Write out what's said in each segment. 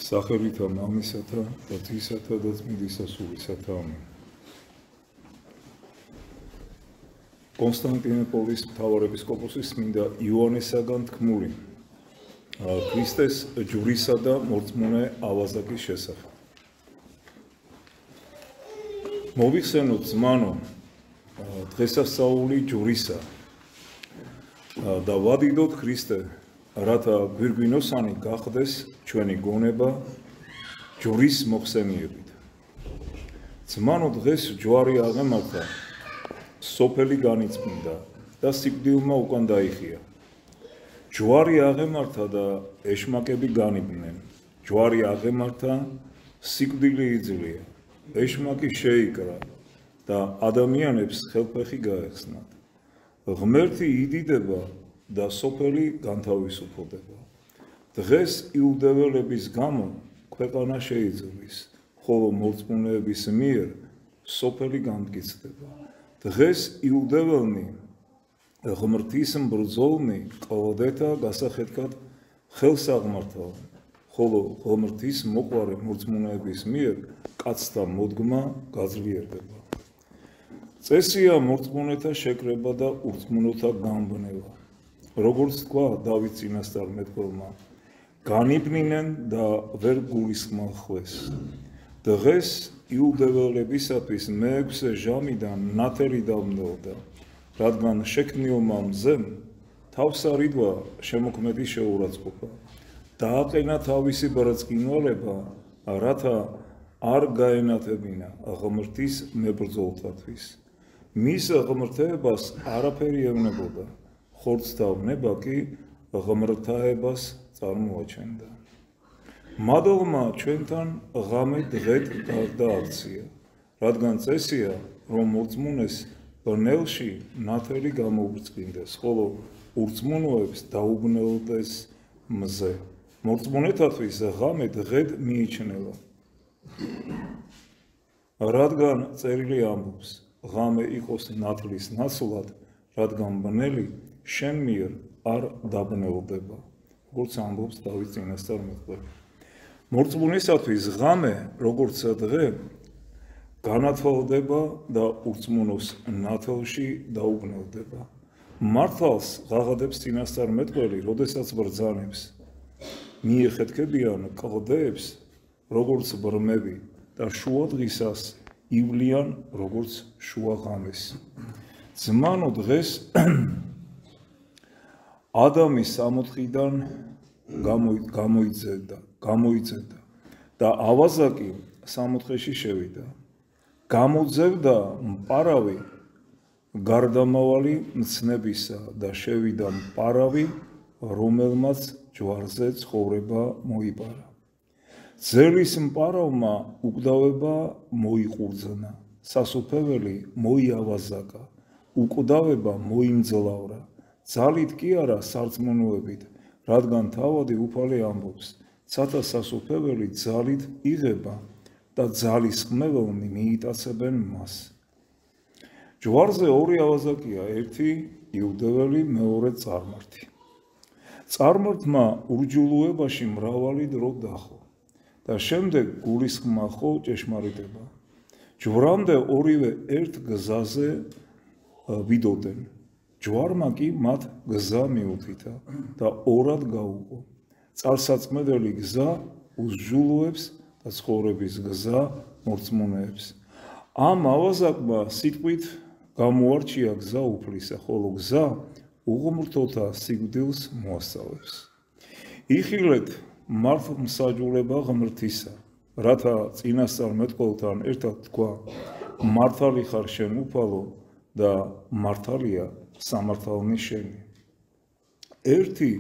სახელითა მამისათა და ძისათა და წმინდისა სულისათა ამენ. კონსტანტინოპოლის მთავარეპისკოპოსის წმინდა იოანესაგან თქმული ქრისტეს ჯვრისა და მორწმუნე ავაზაკის შესახებ. მოვიხსენოთ ზმანო დღესასწაული ჯვრისა და ვადიდოთ ქრისტე, რათა გვირგვინოსანი გახდეს ჩვენი გონება ჯვრის მოხსენიებით. ზმანო დღეს ჯვარი აღემართა, სოფელი განიწმინდა და სიკვდილმა უკან დაიხია. ჯვარი აღემართა და ეშმაკები განიყვნენ. ჯვარი აღემართა, სიკვდილი იძლია. ეშმაკი შეიკრა და ადამიანებს ხელფეხი გაეხსნათ. ღმერთი იდიდება და სოფელი განთავისუფლდება. დღეს იუდეველების გამო ქვეყანა შეიძვლის, ხოლო მორწმუნეების მიერ სოფელი განმტკიცდება. დღეს იუდეველნი ღმრთის მბრძოლნი კლდეთა გასახეთქად ხელს აღმართავენ, ხოლო ღმრთის მოყვარე მორწმუნეების მიერ კაცთა მოდგმა გაძლიერდება. წესია მორწმუნეთა შეკრება და ურწმუნოთა გამბნევა. როგორც თქვა დავით წინასწარმეტყველმა, განიბნინენ და ვერ გულისხმახეს. დღეს იუდეველებისათვის მე-6 ჟამიდან ნათელი დამნელდა, რადგან შექმნილმა მზემ თავს არიდვა შემოქმედი შეურაცხყოფა. დააყენა თავისი ბრწყინვალება, რათა არ გაენათებინა ღმრთის მებრძოლთათვის. მის ღმრთეებას არაფერი ევნებოდა, ხორცთავნება კი ღმრთაებას წარმოაჩენდა. მადლმა ჩვენთან ღამე დღედ გარდააქცია, რადგან წესია, რომ მორწმუნეს ბნელში ნათელი გამოუბრწყინდეს, ხოლო ურწმუნოებს დაუბნელდეს მზე. მორწმუნეთათვის ღამე დღედ მიიჩნევა. რადგან წერილი ამბობს, ღამე იყოს ნათლის ნაცვლად, რადგან ბნელი შენ მიერ არ დაბნელდება, როგორც ამბობს დავით წინასწარმეტყველი. მორწმუნესათვის ღამე, როგორც დღე, განათვალდება და ურწმუნოს ნათელში დაუბნელდება. მართალს ღაღადებს წინასწარმეტყველი, როდესაც ბრძანებს. მიეხეთქებიან კლდეებს, როგორც ბრმები და შუა დღისას ივლიან, როგორც შუა ღამეს. ზმანო დღეს ადამის 60-დან გამოიძებდა და ავაზაკი 60-ში შევიდა. გამოძევდა მპარავი გარდამავალი მცნებისა და შევიდა მპარავი, რომელმაც ჯვარზე ცხოვრება მოიპარა. ძელის მპარავმა უკვდავება მოიყურძნა, სასუფეველი მოიავაზაკა, უკვდავება მოიმძლავრა, ძალით კი არა სარწმუნოებით, რადგან თავადი უფალი ამბობს, ცათა სასუფეველი ძალით იღება და ძალის ხმეველნი მიიტაცებენ მას. ჯვარზე ორი ავაზაკია, ერთი იუდეველი, მეორე წარმართი. წარმართმა ურჯულუებაში მრავალი დრო დახო და შემდეგ გულისხმახო ჭეშმარიტება. ჯვრამდე ორივე ერთ გზაზე ვიდოდნენ. ჯვარმა კი მათ გზა მიუთითა და ორად გაუყო. წარსაწმედელი გზა უსჯულოებს და ცხოვრების გზა მორწმუნეებს. ამ ავაზაკმა სიტყვით გამოარჩია გზა უფლისა, ხოლო გზა უღმრთოთა სიკვდილს მოასწავებს. იხილეთ მართლმსაჯულება ღმრთისა, რათა წინასწარმეტყველთან ერთად თქვა, მართალი ხარ შენ უფალო და მართალია სამართალნი შენი. ერთი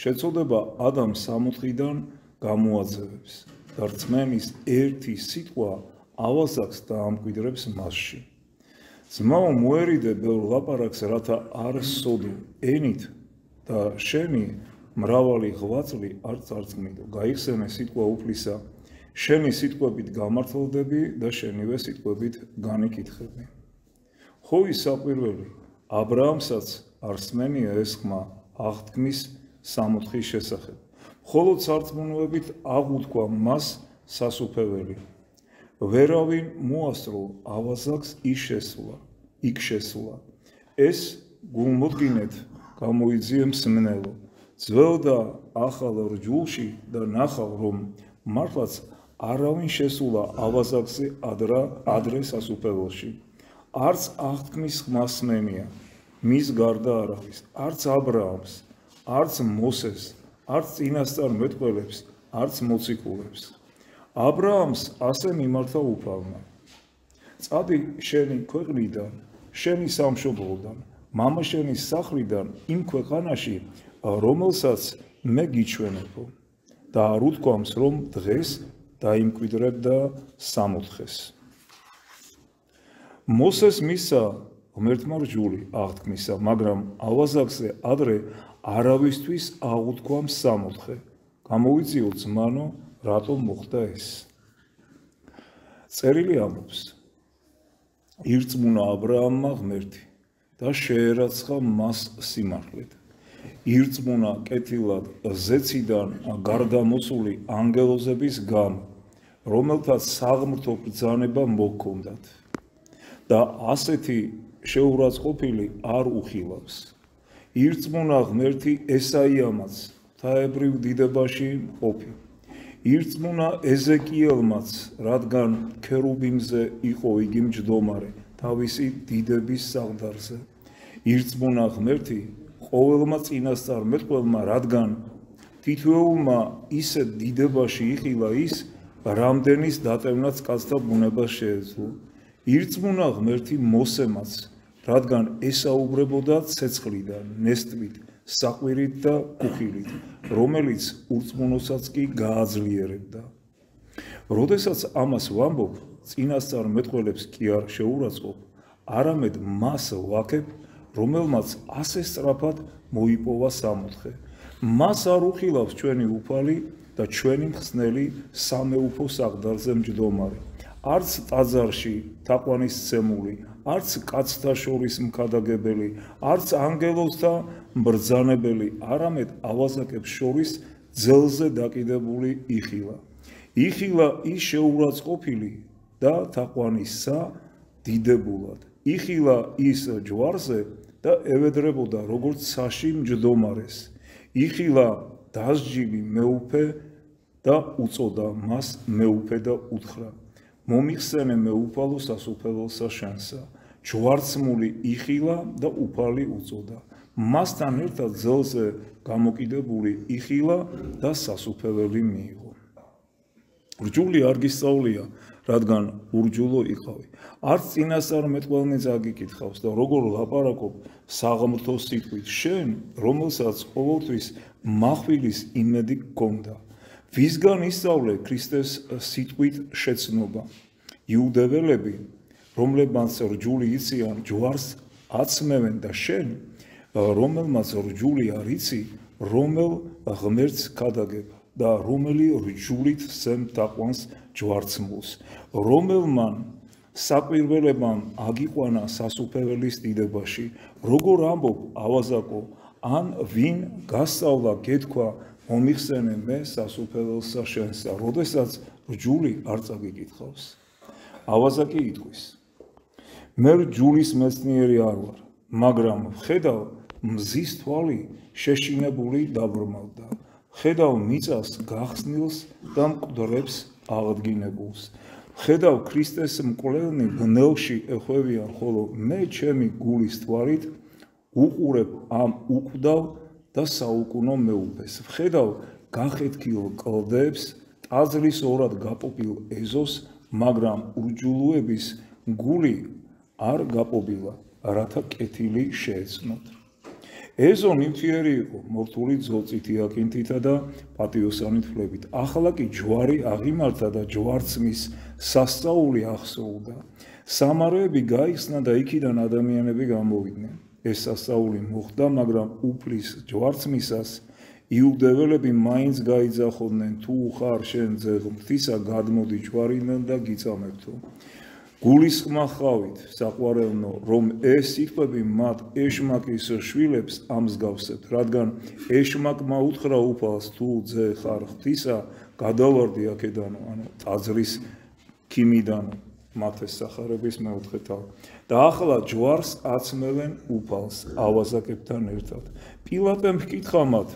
შეწოდება ადამიანს 60-დან გამოაძევებს და რწმენის ერთი სიტყვა ავაზაკს დაამკვიდრებს მასში. ძმაო მოერიდე ბევრ ლაპარაკს, რათა არ სოდო ენით და შენი მრავალი ღვაწლი არ წარწმიდო. გაიხსენე სიტყვა უფლისა, შენი სიტყვებით გამართლდები და შენივე სიტყვებით განიკითხები. ხო ის საყვირველი, აბრაამსაც არ სმენია ეს ხმა აღთქმის 60-ის შესახებ. ხოლო სარწმუნოებით აღუთქვა მას სასუფეველი. ვერავინ მოასწრო ავაზაკს იქ შესულა. ეს გულმოდგინედ გამოიძიე მსმენელო. ძველ და ახალ რჯულში და ნახავ, რომ მართლაც არავინ შესულა ავაზაკზე ადრე სასუფეველში. არც აღთქმის ხმასმენია, მის გარდა არავის, არც აბრაამს, არც მოსეს, არც წინასწარ მეტყველებს, არც მოციქულებს. აბრაამს ასე მიმართა უფალმა. წადი შენი ქვეყნიდან, შენი სამშობლოდან, მამაშენის სახლიდან იმ ქვეყანაში, რომელსაც მე გიჩვენებო და არ უთქვამს, რომ დღეს დაიმკვიდრებ და სამოთხეს. მოსეს მისცა ღმერთმა რჯული აღთქმისა, მაგრამ ავაზაკზე ადრე არავისთვის აღუთქვა სამოთხე. გამოიწიო ძმანო, რატომ მოხდა ეს? წერილი ამბობს: ირწმუნა აბრაამმა ღმერთი და შეერაცხა მას სიმართლედ. ირწმუნა კეთილად ზეციდან გარდამოსული ანგელოზების გამო, რომელთაც საღმრთო ბრძანება მოჰქონდათ და ასეთი შეურაცხყოფილი არ უხილავს. ირწმუნა ღმერთი ესაიამაც ღვთაებრივ დიდებაში ყოფი. ირწმუნა ეზეკიელმაც, რადგან ქერუბიმზე იყო იგი მჯდომარე თავისი დიდების საღდარზე. ირწმუნა ღმერთი ყოველმა წინასწარ მეტყველმა, რადგან თითოეულმა ისე დიდებაში იხილა ის, რამდენის დატევნაც კაცთა ბუნებას შეეძლო. ირწმუნა ღმერთი მოსემაც, რადგან ესაუბრებოდა ცეცხლიდან, ნესტვით, საყვირით და კუხილით, რომელიც ურწმუნოსაც კი გააძლიერებდა. როდესაც ამას ვამბობ, წინასწარ მეტყველებს კი არ შეურაცხყოფ, არამედ მას ვაქებ, რომელმაც ასე სწრაფად მოიპოვა სამოთხე. მას არ უხილავს ჩვენი უფალი და ჩვენი მხსნელი სამეუფო საღდარზე მჯდომარე. არც ტაძარში თაყვანისცემული, არც კაცთა შორის მქადაგებელი, არც ანგელოზთა მბრძანებელი, არამედ ავაზაკებს შორის ძელზე დაკიდებული იხილა. იხილა ის შეურაცხყოფილი და თაყვანისა დიდებულად. იხილა ის ჯვარზე და ევედრებოდა როგორც საში მჯდომარეს. იხილა დასჯილი მეუფე და უწოდა მას მეუფე და უთხრა: მომიხსენე მეუფალო სასუფეველსა შენსა. ჯვარცმული იხილა და უფალი უწოდა. მასთან ერთად ძელზე გამოკიდებული იხილა და სასუფეველი მიიღო. რჯული არ გისწავლია, რადგან ურჯულო იყავი. არც წინასწარ მეტყველნი წაგიკითხავს და როგორ ლაპარაკობ საღმრთო სიტყვით, შენ, რომელსაც ყოველთვის מחვილის იმედი გქონდა. ვისგან ისწავლე ქრისტეს სიტყვით შეცნობა? იუდეველები, რომლებმაც რჯული იციან, ჯვარს აცმევენ და შენ, რომელმაც რჯული არ იცი, რომელ ღმერთს ქადაგებ და რომელი რჯულით სემ თაყვანს ჯვარცმულს, რომელმან საკვირველებამ აგიყვანა სასუფეველის დიდებაში, როგორ ამბობ ავაზაკო, ან ვინ გასწავლა გეთქვა მომიხსენე მე სასუფეველსა შენსა, როდესაც რჯული არ წაგიკითხავს. ავაზაკი იტყვის: მე რჯულის მეცნიერი არ ვარ, მაგრამ ხედავ მზის თვალი შეშინებული დაბრმავდა. ხედავ მიწას გახსნილს და მკვდრებს აღდგინებულს. ხედავ ქრისტეს მკვლელნი ბნელში ეხვევიან, ხოლო მე ჩემი გულის თვალით უყურებ ამ უკვდავ და საუკუნო მეუფეს. ხედავ გახეთქილ კლდეებს, ტაძრის ორად გაპობილ ეზოს, მაგრამ ურჯულოების გული არ გაპობილა, რათა კეთილი შეეცნოთ. ეზო ნივთიერი იყო, მორთული ძოლწითი აკინთითა და პატიოსანით ფლებით. ახლა კი ჯვარი აღიმართა და ჯვარცმის სასწაული ახსოუდა. სამაროები გაიხსნა და იქიდან ადამიანები გამოვიდნენ. ეს სასწაული მოხდა, მაგრამ უფლის ჯვარცმისას იუდეველები მაინც გაიძახოდნენ, თუ ხარ შენ ძე ღმრთისა, გადმოდი ჯვარიდან და გიწამებთო. გულისხმა ხავით საყვარელნო, რომ ეს სიტყვები მათ ეშმაკის შვილებს ამსგავსებთ, რადგან ეშმაკმა უთხრა უფალს, თუ ძე ხარ ღვთისა, გადავარდი აქედანო, ანუ ტაძრის ქიმიდან მათ ეს სახარების მეოთხე თავი. და ახლა ჯვარს აცმევენ უფალს ავაზაკებთან ერთად. პილატემ ჰკითხა მათ,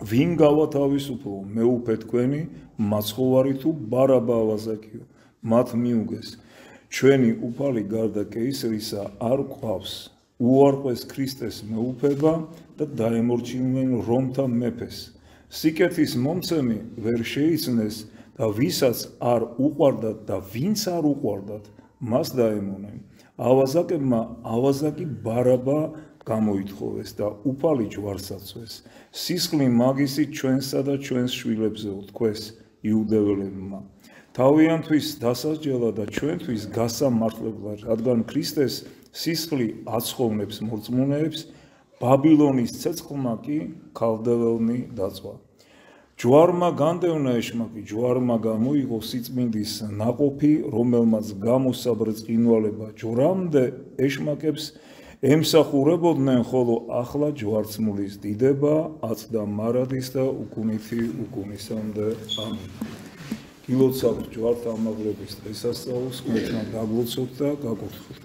ვინ გავათავისუფლო, მეუფე თქვენი, მაცხოვარი თუ ბარაბა ავაზაკიო? მათ მიუგეს, ჩვენი უფალი გარდა კეისრისა არ გვყავს, უარყვეს ქრისტეს მეუფება და დაემორჩილნენ რომთა მეფეს. სიკეთის მომცემი ვერ შეიცნეს და ვისაც არ უყვარდათ და ვინც არ უყვარდათ, მას დაემონენ. ავაზაკებმა ავაზაკი ბარაბა გამოითხოვეს და უფალი ჯვარს აცვეს. სისხლი მაგისით ჩვენსა და ჩვენს შვილებზე უთქვეს იუდეველებმა. თავიანთვის დასასჯელა და ჩვენთვის გასამართლებლად, რადგან ქრისტეს სისხლი აცხოვნებს მორწმუნეებს, ბაბილონის ცეცხლმა კი ქალდეველნი დაწვა. ჯვარმა განდევნა ეშმაკი, ჯვარმა გამოიღო სიწმინდის ნაყოფი, რომელმაც გამოსცა ბრწყინვალება. ჯვრამდე ეშმაკებს ემსახურებოდნენ, ხოლო ახლა ჯვარცმულის დიდება აწდა მარადის და უკუნითი უკუნისამდე. ამინ. გილოცავთ ჯვართ ამაღლების დღესასწაულს, გვეთნა დაგლოცოთ და გაკურთხოთ.